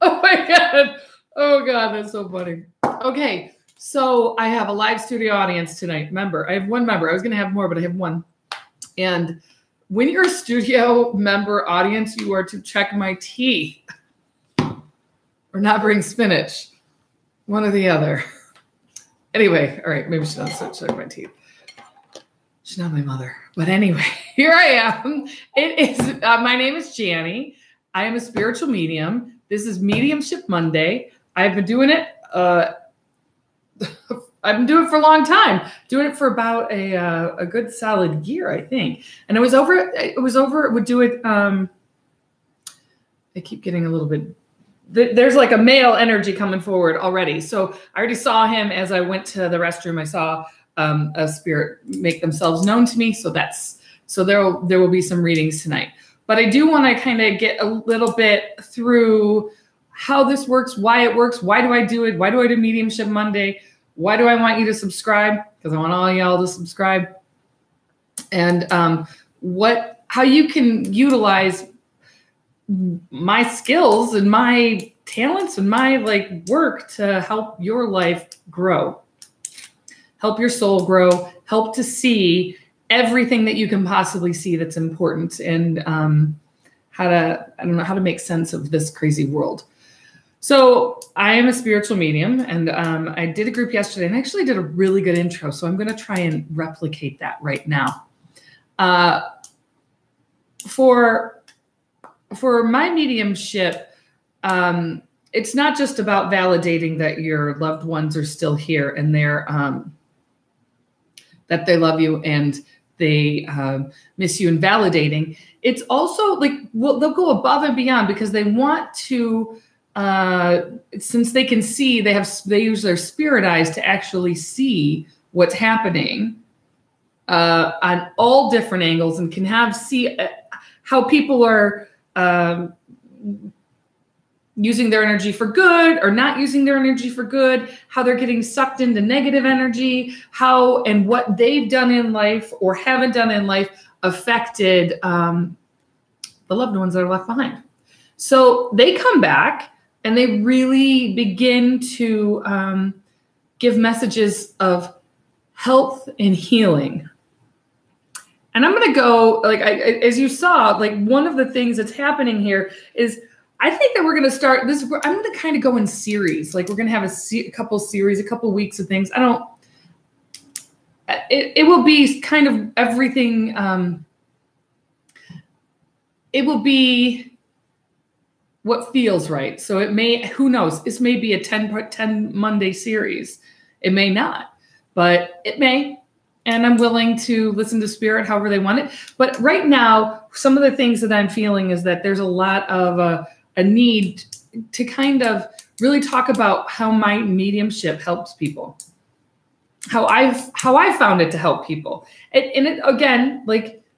Oh my God. Oh God, that's so funny. Okay, so I have a live studio audience tonight. Member, I have one member. I was going to have more, but I have one. And when you're a studio member audience, you are to check my teeth or not bring spinach. One or the other. Anyway, all right, maybe she doesn't check my teeth. She's not my mother. But anyway, here I am. It is. My name is Janny. I am a spiritual medium. This is Mediumship Monday. I've been doing it. I've been doing it for a long time. Doing it for about a good solid year, I think. And would do it. I keep getting a little bit. There's like a male energy coming forward already. So I already saw him as I went to the restroom. I saw a spirit make themselves known to me. So there will be some readings tonight. But I do want to kind of get a little bit through how this works, why it works, why do I do it, why do I do Mediumship Monday, why do I want you to subscribe? Because I want all y'all to subscribe. And how you can utilize my skills and my talents and my work to help your life grow, help your soul grow, help to see everything that you can possibly see that's important, and how to make sense of this crazy world. So I am a spiritual medium, and I did a group yesterday and actually did a really good intro. So I'm going to try and replicate that right now. For my mediumship, it's not just about validating that your loved ones are still here and that they love you and they miss you, and validating. It's also they'll go above and beyond because they want to, since they can see, they use their spirit eyes to actually see what's happening on all different angles, and can see how people are using their energy for good or not using their energy for good, how they're getting sucked into negative energy, how and what they've done in life or haven't done in life affected the loved ones that are left behind. So they come back and they really begin to give messages of health and healing. And I'm going to go, as you saw, one of the things that's happening here is I think that we're going to start this. I'm going to kind of go in series. We're going to have a couple weeks of things. It will be kind of everything. It will be what feels right. So it may, who knows, this may be a 10 Monday series. It may not, but it may. And I'm willing to listen to spirit however they want it. But right now, some of the things that I'm feeling is that there's a lot of a need to kind of really talk about how my mediumship helps people, how I've found it to help people. And it, again,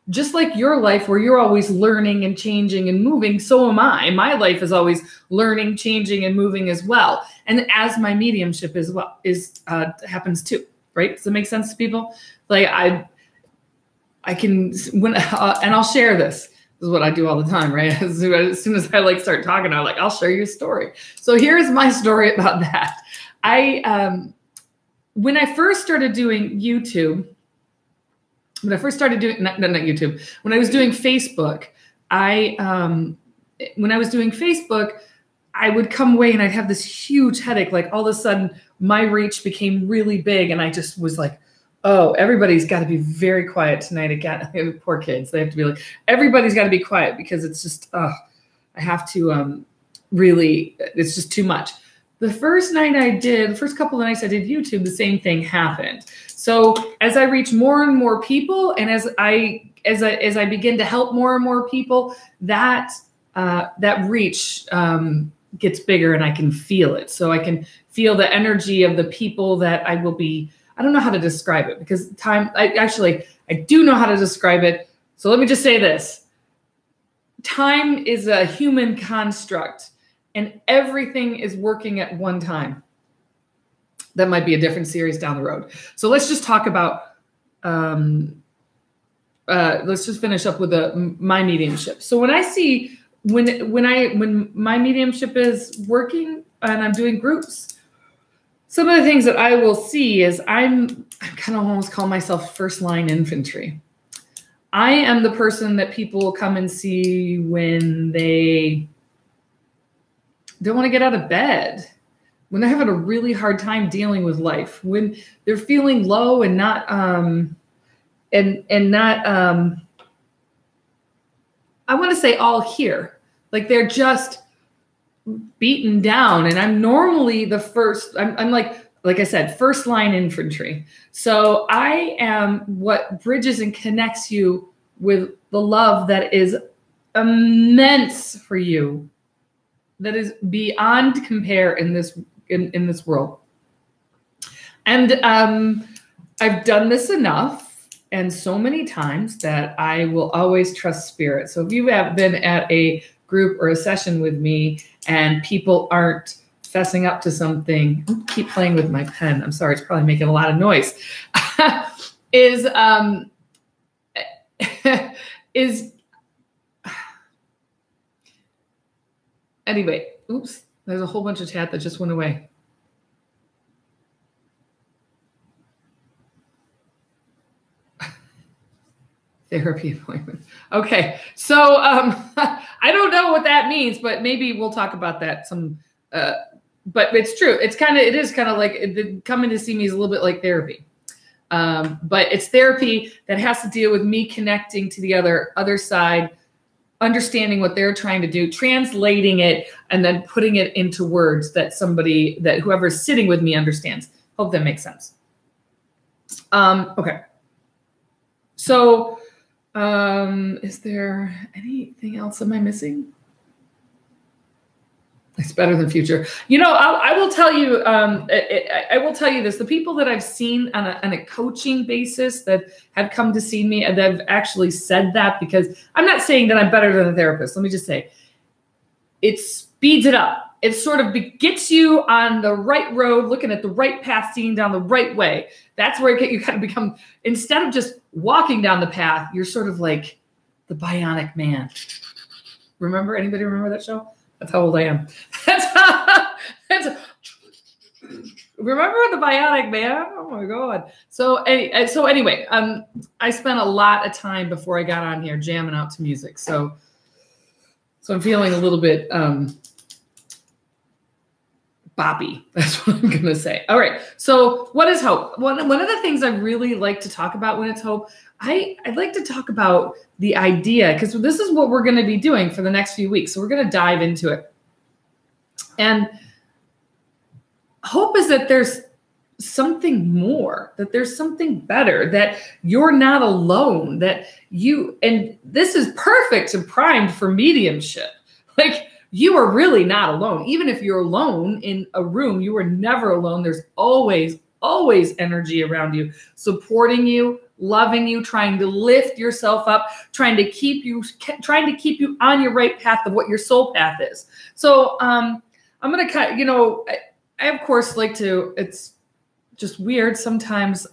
just like your life where you're always learning and changing and moving, so am I. My life is always learning, changing, and moving as well. And as my mediumship as well happens too. Right? Does that make sense to people? I can, and I'll share this. This is what I do all the time, right? As soon as I start talking, I'll share you a story. So here's my story about that. When I first started doing YouTube, when I was doing Facebook, when I was doing Facebook, I would come away and I'd have this huge headache. All of a sudden my reach became really big. And I just was oh, everybody's got to be very quiet tonight again. Poor kids. They have to be everybody's got to be quiet because it's just, I have to really, it's just too much. The first couple of nights I did YouTube, the same thing happened. So as I reach more and more people, and as I begin to help more and more people, that reach gets bigger and I can feel it. So I can feel the energy of the people that I will be. I don't know how to describe it because I do know how to describe it. So let me just say this. Time is a human construct and everything is working at one time. That might be a different series down the road. So let's just talk about, let's just finish up with my mediumship. So when I see when my mediumship is working and I'm doing groups, some of the things that I will see is I kind of almost call myself first line infantry. I am the person that people will come and see when they don't want to get out of bed, when they're having a really hard time dealing with life, when they're feeling low and not I want to say all here, like they're just beaten down. And I'm normally the first, I'm like I said, first line infantry. So I am what bridges and connects you with the love that is immense for you, that is beyond compare in this world. And I've done this enough and so many times that I will always trust spirit. So if you have been at a group or a session with me and people aren't fessing up to something, I'll keep playing with my pen. I'm sorry, it's probably making a lot of noise. Anyway, oops, there's a whole bunch of chat that just went away. Therapy appointment. Okay. So I don't know what that means, but maybe we'll talk about that some, but it's true. It is kind of like coming to see me is a little bit like therapy. But it's therapy that has to deal with me connecting to the other side, understanding what they're trying to do, translating it, and then putting it into words that whoever's sitting with me understands. Hope that makes sense. Okay. So, is there anything else? Am I missing? It's better than future. I will tell you, I will tell you this, the people that I've seen on a coaching basis that have come to see me and that have actually said that, because I'm not saying that I'm better than a therapist. Let me just say, it speeds it up. It sort of gets you on the right road, looking at the right path, seeing down the right way. That's where you kind of become, instead of just walking down the path, you're sort of like the bionic man. Anybody remember that show? That's how old I am. Remember the bionic man? Oh my God. So anyway, I spent a lot of time before I got on here jamming out to music. So I'm feeling a little bit, boppy. That's what I'm going to say. All right. So what is hope? One of the things I really like to talk about when it's hope, I'd like to talk about the idea, because this is what we're going to be doing for the next few weeks. So we're going to dive into it. And hope is that there's something more, that there's something better, that you're not alone, and this is perfect and primed for mediumship. Like, you are really not alone. Even if you're alone in a room, you are never alone. There's always energy around you, supporting you, loving you, trying to lift yourself up, trying to keep you on your right path of what your soul path is. So I'm going to I of course like to, it's just weird sometimes.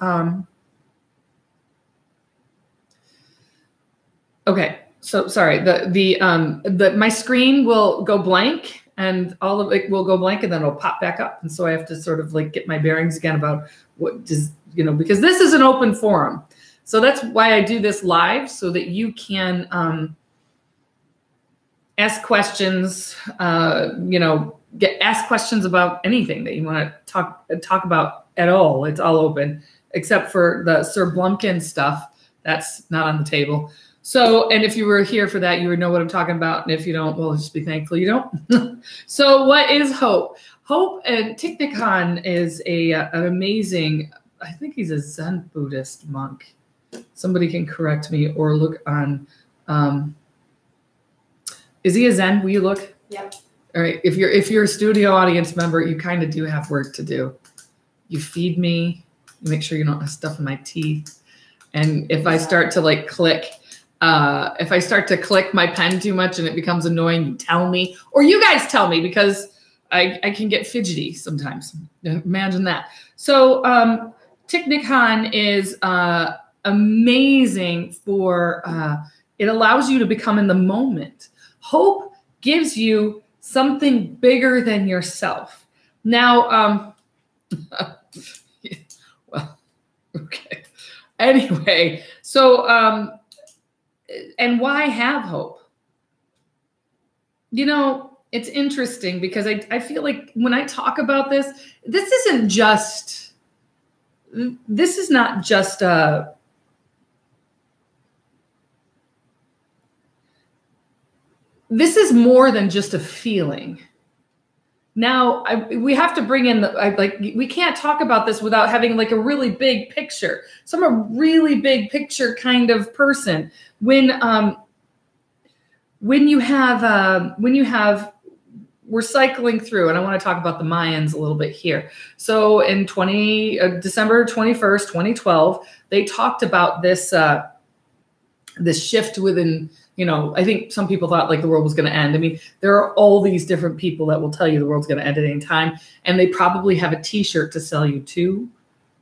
Okay. So sorry, my screen will go blank and all of it will go blank and then it'll pop back up. And so I have to sort of like get my bearings again about what does, because this is an open forum. So that's why I do this live, so that you can ask questions, ask questions about anything that you want to talk about at all. It's all open, except for the Sir Blumpkin stuff. That's not on the table. So, and if you were here for that, you would know what I'm talking about. And if you don't, well, just be thankful you don't. So what is hope? Hope, and Thich Nhat Hanh is an amazing, I think he's a Zen Buddhist monk. Somebody can correct me or look on, is he a Zen? Will you look? Yep. All right. If you're a studio audience member, you kind of do have work to do. You feed me, you make sure you don't have stuff in my teeth. And if I start to like click, if I start to click my pen too much and it becomes annoying, you tell me, or you guys tell me, because I can get fidgety sometimes. Imagine that. So Thich Nhat Hanh is amazing for, it allows you to become in the moment. Hope gives you something bigger than yourself. Now, well, okay. Anyway, so, and why have hope? You know, it's interesting because I feel like when I talk about this, this is not just this is more than just a feeling. Now, we have to bring in we can't talk about this without having like a really big picture. So I'm a really big picture kind of person. When you have we're cycling through, and I want to talk about the Mayans a little bit here. So in December 21st, 2012, they talked about this this shift within, you know, I think some people thought like the world was going to end. I mean, there are all these different people that will tell you the world's going to end at any time, and they probably have a t-shirt to sell you too.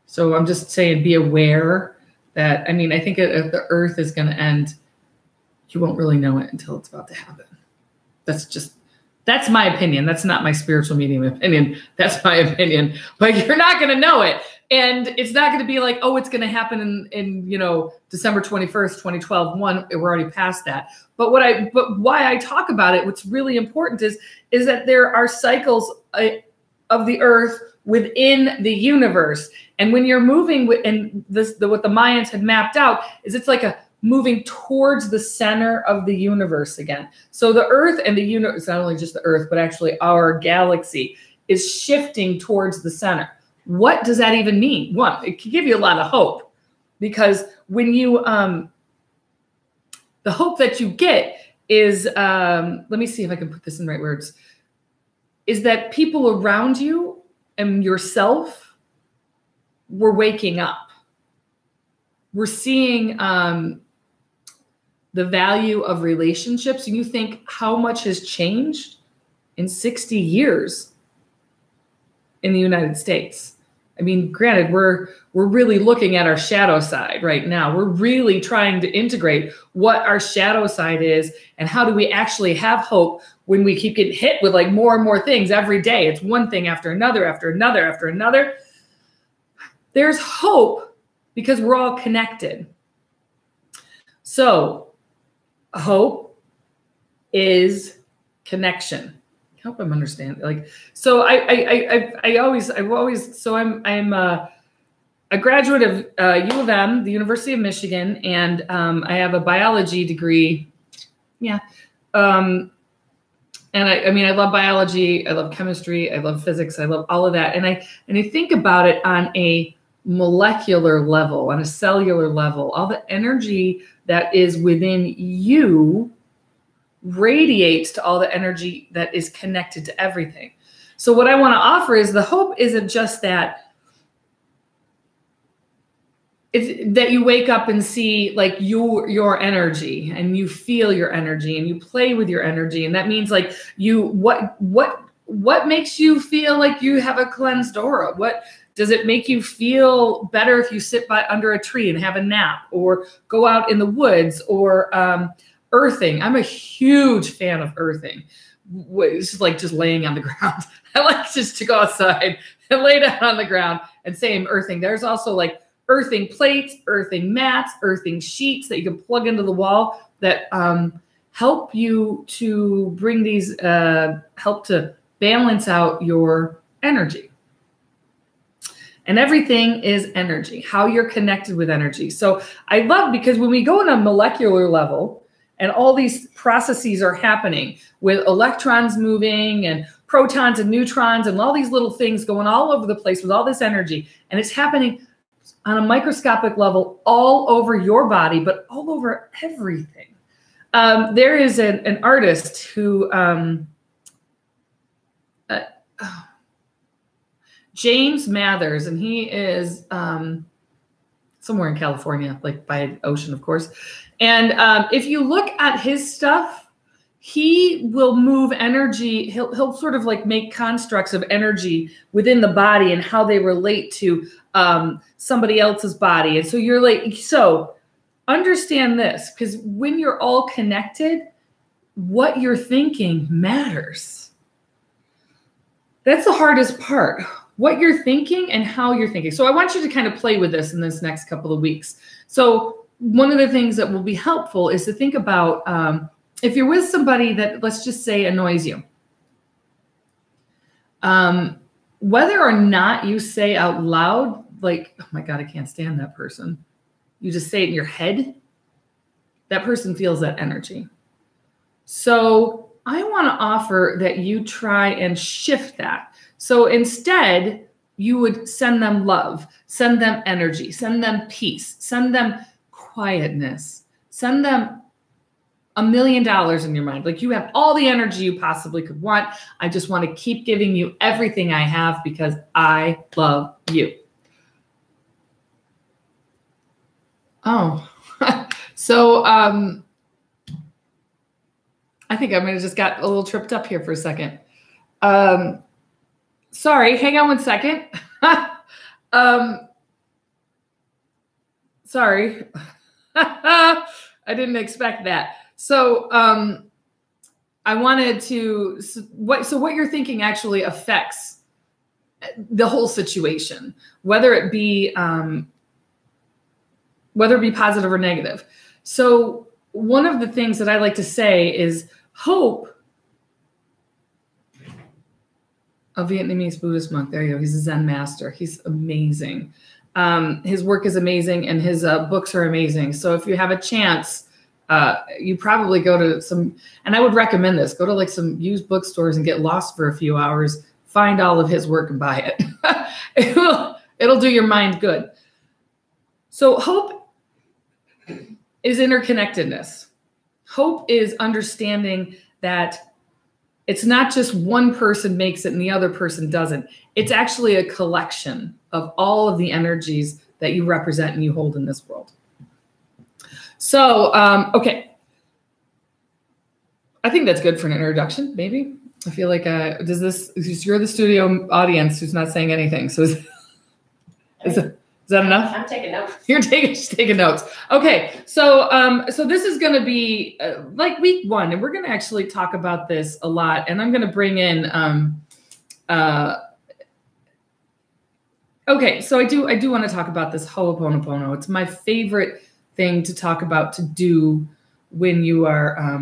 So I'm just saying, be aware that, I mean, I think if the earth is going to end, you won't really know it until it's about to happen. That's my opinion. That's not my spiritual medium opinion. That's my opinion. But you're not going to know it. And it's not going to be like, oh, it's going to happen in you know, December 21st, 2012. We're already past that. But why I talk about it, what's really important is that there are cycles of the earth within the universe. And when you're moving what the Mayans had mapped out is it's like a moving towards the center of the universe again. So the earth and the universe, not only just the earth, but actually our galaxy is shifting towards the center. What does that even mean? One, it can give you a lot of hope, because when you, the hope that you get is, let me see if I can put this in the right words, is that people around you and yourself, we're waking up. We're seeing the value of relationships. And you think how much has changed in 60 years in the United States. I mean, granted, we're really looking at our shadow side right now. We're really trying to integrate what our shadow side is and how do we actually have hope when we keep getting hit with like more and more things every day. It's one thing after another, after another, after another. There's hope because we're all connected. So hope is connection. I hope I'm understanding. Like, so I've always, so I'm a graduate of U of M, the University of Michigan, and I have a biology degree. Yeah. And I mean, I love biology. I love chemistry. I love physics. I love all of that. And I think about it on a molecular level, on a cellular level, all the energy that is within you radiates to all the energy that is connected to everything. So what I want to offer is the hope isn't just that it's that you wake up and see like your energy and you feel your energy and you play with your energy. And that means like what makes you feel like you have a cleansed aura? What does it make you feel better if you sit under a tree and have a nap or go out in the woods or earthing? I'm a huge fan of earthing. It's just like just laying on the ground. I like just to go outside and lay down on the ground and say I'm earthing. There's also like earthing plates, earthing mats, earthing sheets that you can plug into the wall that help you to bring these, help to balance out your energy. And everything is energy, how you're connected with energy. So I love, because when we go on a molecular level and all these processes are happening with electrons moving and protons and neutrons and all these little things going all over the place with all this energy, and it's happening on a microscopic level all over your body, but all over everything. There is an artist who, James Mathers, and he is somewhere in California, like by an ocean, of course. And if you look at his stuff, he will move energy. He'll sort of like make constructs of energy within the body and how they relate to somebody else's body. And so you're like, so understand this, because when you're all connected, what you're thinking matters. That's the hardest part. What you're thinking and how you're thinking. So I want you to kind of play with this in this next couple of weeks. So one of the things that will be helpful is to think about if you're with somebody that, let's just say, annoys you. Whether or not you say out loud, like, oh my God, I can't stand that person. You just say it in your head. That person feels that energy. So I want to offer that you try and shift that. So instead, you would send them love, send them energy, send them peace, send them quietness, send them $1 million in your mind. Like, you have all the energy you possibly could want. I just want to keep giving you everything I have because I love you. Oh, so I think I might have just got a little tripped up here for a second. Sorry, hang on one second. Sorry. I didn't expect that. So I wanted to, so what you're thinking actually affects the whole situation, whether it be positive or negative. So one of the things that I like to say is hope. A Vietnamese Buddhist monk. There you go. He's a Zen master. He's amazing. His work is amazing, and his books are amazing. So if you have a chance, you probably go to some, and I would recommend this, go to like some used bookstores and get lost for a few hours, find all of his work and buy it. It'll do your mind good. So hope is interconnectedness. Hope is understanding that it's not just one person makes it and the other person doesn't. It's actually a collection of all of the energies that you represent and you hold in this world. So, okay. I think that's good for an introduction, maybe. I feel like, you're the studio audience who's not saying anything. So is that enough? I'm taking notes. You're taking notes. Okay. So this is going to be like week 1, and we're going to actually talk about this a lot. And I'm going to bring in, okay. So I do want to talk about this Ho'oponopono. It's my favorite thing to talk about, to do when you are,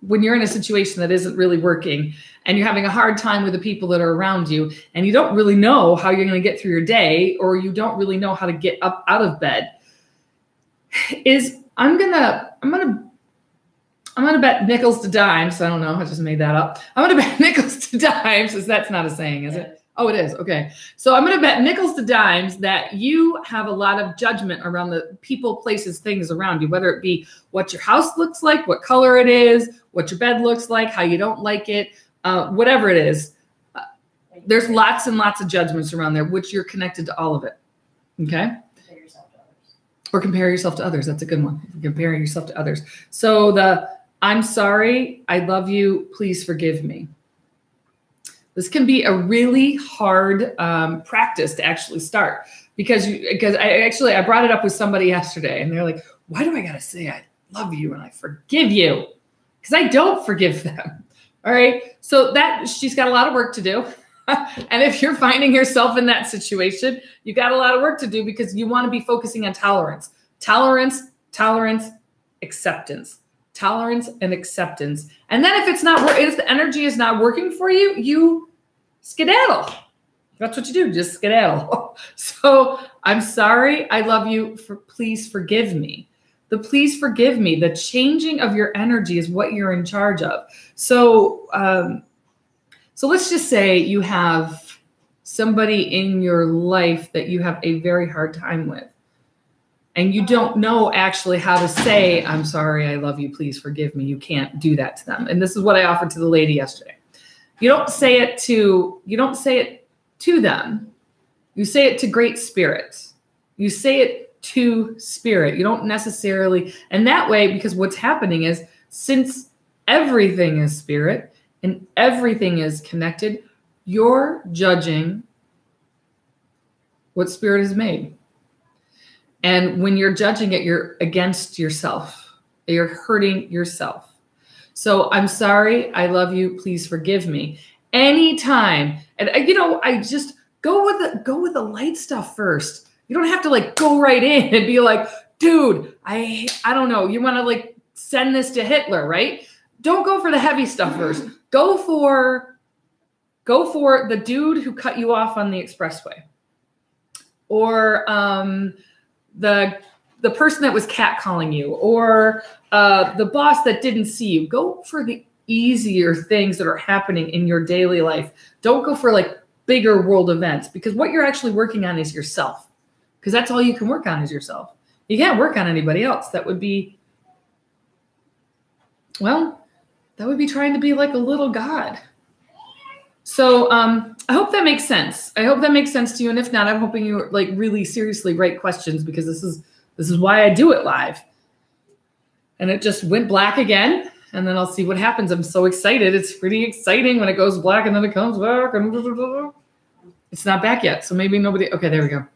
when you're in a situation that isn't really working and you're having a hard time with the people that are around you, and you don't really know how you're going to get through your day, or you don't really know how to get up out of bed, is I'm going to bet nickels to dimes. I don't know. I just made that up. I'm going to bet nickels to dimes, because that's not a saying, is it? Oh, it is. Okay. So I'm going to bet nickels to dimes that you have a lot of judgment around the people, places, things around you, whether it be what your house looks like, what color it is, what your bed looks like, how you don't like it, whatever it is. There's lots and lots of judgments around there, which you're connected to all of it. Okay. Compare yourself to others. Or compare yourself to others. That's a good one. Comparing yourself to others. So I'm sorry, I love you, please forgive me. This can be a really hard practice to actually start, because I brought it up with somebody yesterday, and they're like, why do I got to say I love you and I forgive you? Because I don't forgive them. All right. So she's got a lot of work to do. And if you're finding yourself in that situation, you got a lot of work to do, because you want to be focusing on tolerance, acceptance. Tolerance and acceptance. And then if the energy is not working for you, you skedaddle. That's what you do. Just skedaddle. So I'm sorry. I love you. Please forgive me. Please forgive me. The changing of your energy is what you're in charge of. So let's just say you have somebody in your life that you have a very hard time with, and you don't know actually how to say, I'm sorry, I love you, please forgive me. You can't do that to them. And this is what I offered to the lady yesterday. You don't say it to them. You say it to great spirits. You say it to spirit. You don't necessarily, and that way, because what's happening is, since everything is spirit and everything is connected, you're judging what spirit has made. And when you're judging it, you're against yourself. You're hurting yourself. So I'm sorry. I love you. Please forgive me. Anytime. And I just go with the light stuff first. You don't have to like go right in and be like, dude, I don't know. You want to like send this to Hitler, right? Don't go for the heavy stuff first. Go for the dude who cut you off on the expressway, or the person that was catcalling you, or the boss that didn't see you. Go for the easier things that are happening in your daily life. Don't go for like bigger world events, because what you're actually working on is yourself, because that's all you can work on is yourself. You can't work on anybody else. That would be, trying to be like a little God. So I hope that makes sense. I hope that makes sense to you. And if not, I'm hoping you like really seriously write questions, because this is why I do it live. And it just went black again. And then I'll see what happens. I'm so excited. It's pretty exciting when it goes black and then it comes back. And it's not back yet. So maybe nobody. Okay, there we go.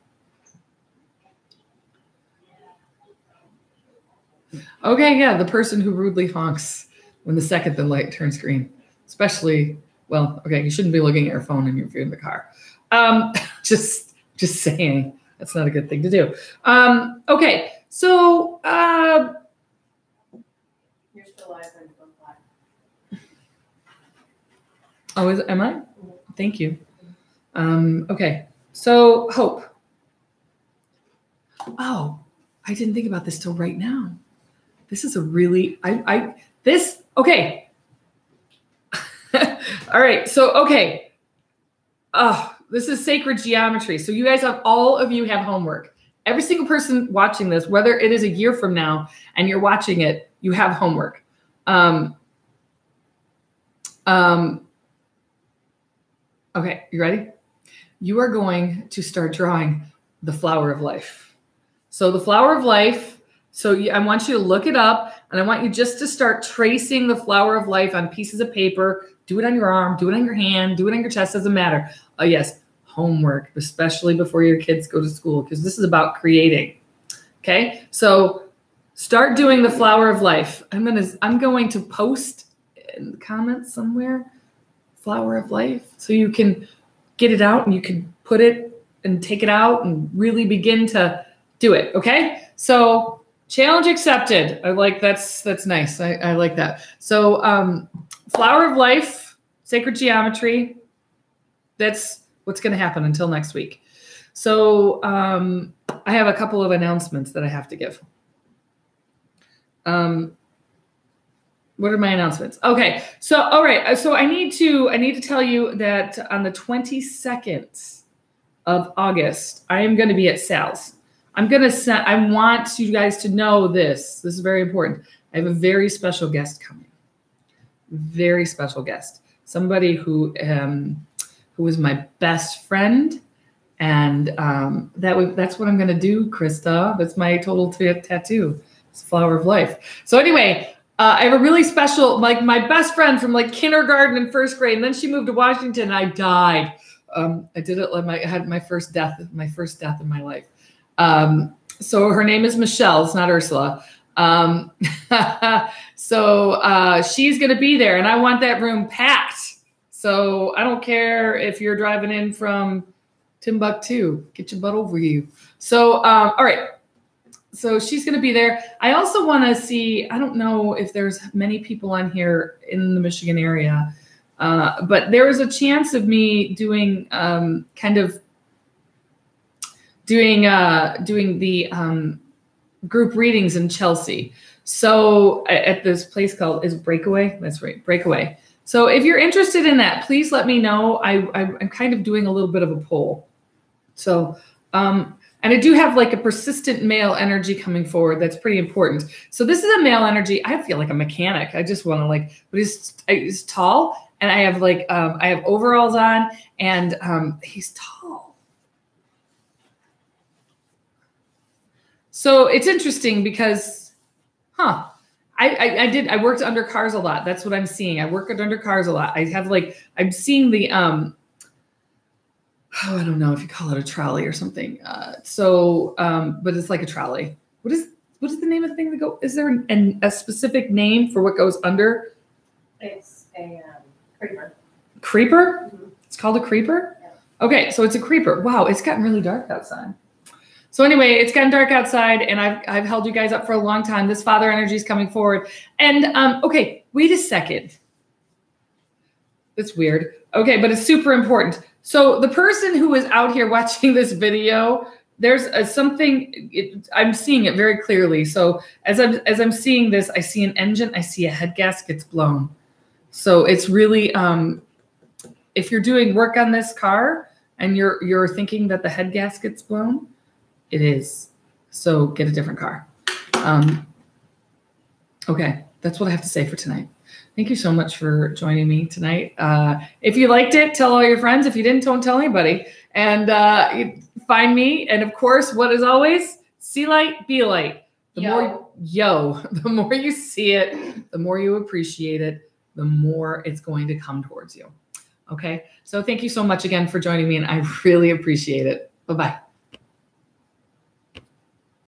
Okay, yeah, the person who rudely honks when the second the light turns green. Especially, you shouldn't be looking at your phone if you're in the car. Just saying. That's not a good thing to do. Okay, so you're still live and live. Oh, am I? Thank you. Okay, so Hope. Oh, I didn't think about this till right now. This is a really, okay. All right, so, okay. This is sacred geometry. So you guys all of you have homework. Every single person watching this, whether it is a year from now and you're watching it, you have homework. Okay, you ready? You are going to start drawing the flower of life. So the flower of life, I want you to look it up, and I want you just to start tracing the flower of life on pieces of paper. Do it on your arm, do it on your hand, do it on your chest, doesn't matter. Oh yes, homework, especially before your kids go to school, because this is about creating. Okay, so start doing the flower of life. I'm going to post in the comments somewhere, flower of life, so you can get it out and you can put it and take it out and really begin to do it. Okay, so challenge accepted. I like that's nice. I like that. So flower of life, sacred geometry. That's what's going to happen until next week. So I have a couple of announcements that I have to give. What are my announcements? Okay. So, all right. So I need to tell you that on the 22nd of August, I am going to be at Sal's. I want you guys to know this. This is very important. I have a very special guest coming. Very special guest. Somebody who was my best friend. And that's what I'm going to do, Krista. That's my total tattoo. It's flower of life. So anyway, I have a really special, like my best friend from like kindergarten and first grade. And then she moved to Washington and I died. I did it like I had my first death in my life. So her name is Michelle. It's not Ursula. So she's going to be there and I want that room packed. So I don't care if you're driving in from Timbuktu, get your butt over you. So, all right. So she's going to be there. I also want to see, I don't know if there's many people on here in the Michigan area, but there is a chance of me doing doing the group readings in Chelsea. So at this place called, is Breakaway? That's right, Breakaway. So if you're interested in that, please let me know. I'm kind of doing a little bit of a poll. So, and I do have like a persistent male energy coming forward. That's pretty important. So this is a male energy. I feel like a mechanic. I just want to but he's tall and I have I have overalls on and he's tall. So it's interesting because, I worked under cars a lot. That's what I'm seeing. I work under cars a lot. I have I'm seeing the, I don't know if you call it a trolley or something. But it's like a trolley. What what is the name of the thing that go? Is there a specific name for what goes under? It's a creeper. Creeper? Mhm. It's called a creeper? Yeah. Okay, so it's a creeper. Wow, it's gotten really dark outside. So anyway, it's gotten dark outside, and I've held you guys up for a long time. This father energy is coming forward. And okay, wait a second. It's weird. Okay, but it's super important. So the person who is out here watching this video, there's something, I'm seeing it very clearly. So as I'm seeing this, I see an engine, I see a head gasket's blown. So it's really, if you're doing work on this car and you're thinking that the head gasket's blown, it is. So get a different car. Okay, that's what I have to say for tonight. Thank you so much for joining me tonight. If you liked it, tell all your friends. If you didn't, don't tell anybody. And find me. And of course, what is always, see light, be light. The more you see it, the more you appreciate it, the more it's going to come towards you. Okay. So thank you so much again for joining me. And I really appreciate it. Bye-bye.